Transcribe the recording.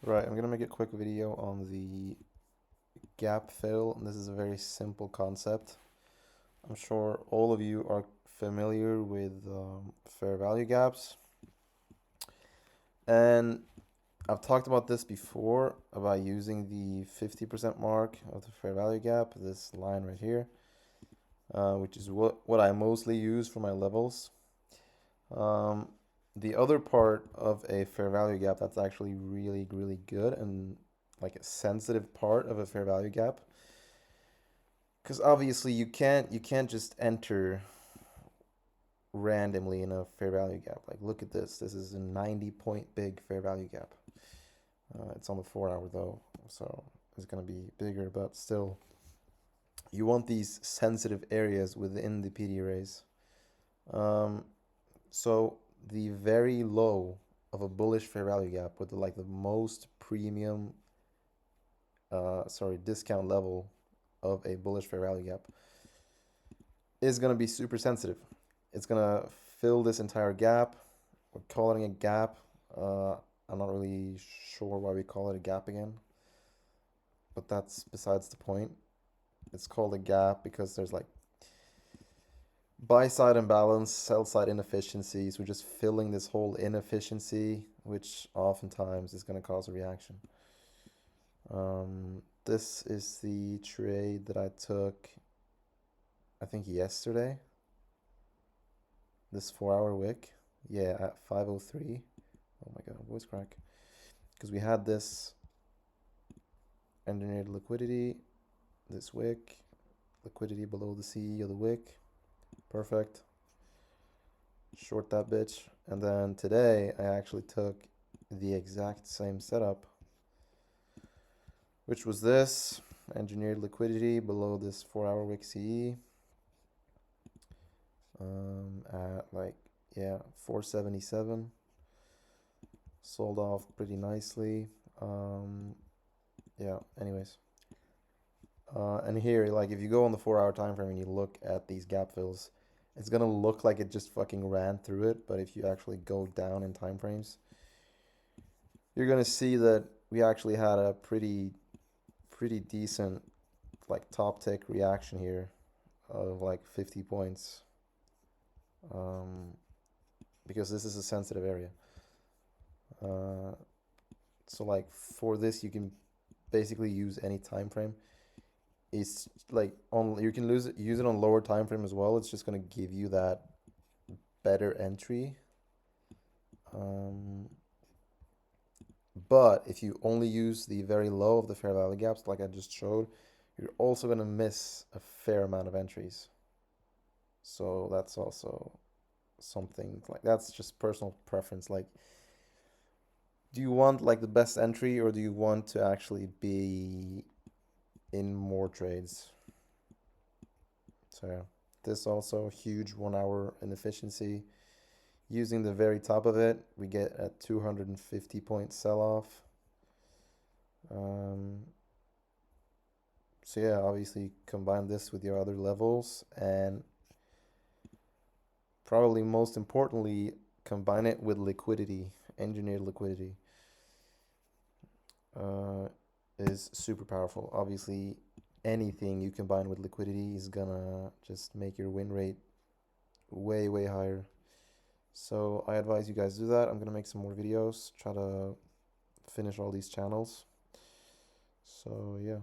Right, I'm gonna make a quick video on the gap fill, and this is a very simple concept. I'm sure all of you are familiar with fair value gaps, and I've talked about this before about using the 50% mark of the fair value gap, this line right here, which is what I mostly use for my levels. Um, the other part of a fair value gap that's actually really, really good and like a sensitive part of a fair value gap, because obviously you can't just enter randomly in a fair value gap. Like look at this. This is a 90-point big fair value gap. It's on the 4 hour though, so it's gonna be bigger, but still, you want these sensitive areas within the PD arrays. Um, So the very low of a bullish fair value gap with the most premium, discount level of a bullish fair value gap is going to be super sensitive. It's going to fill this entire gap. We're calling it a gap. I'm not really sure why we call it a gap again, but that's besides the point. It's called a gap because there's like buy side imbalance, sell side inefficiencies. We're just filling this whole inefficiency, which oftentimes is going to cause a reaction. This is the trade that I took, I think yesterday. This 4 hour wick. Yeah, at 5:03. Oh my God, voice crack. Because we had this engineered liquidity, this wick, liquidity below the CE of the wick. Perfect. Short that bitch. And then today I actually took the exact same setup, which was this engineered liquidity below this 4 hour wick CE at 477. Sold off pretty nicely. Yeah, anyways. And here, like, if you go on the 4 hour time frame and you look at these gap fills, it's gonna look like it just fucking ran through it. But if you actually go down in time frames, you're gonna see that we actually had a pretty decent like top tick reaction here of like 50 points. Because this is a sensitive area. So like for this, you can basically use any time frame. It's like on you can use it on lower time frame as well. It's just gonna give you that better entry. Um, but if you only use the very low of the fair value gaps, like I just showed, you're also gonna miss a fair amount of entries. So that's also something like that's just personal preference. Like, do you want like the best entry or do you want to actually be in more trades? So yeah, this also huge 1 hour inefficiency. Using the very top of it, we get a 250 point sell off. Um, so yeah, obviously combine this with your other levels and probably most importantly, combine it with liquidity, engineered liquidity. Uh, is super powerful. Obviously, anything you combine with liquidity is gonna just make your win rate way, way higher. So I advise you guys do that. I'm gonna make some more videos, try to finish all these channels. So yeah.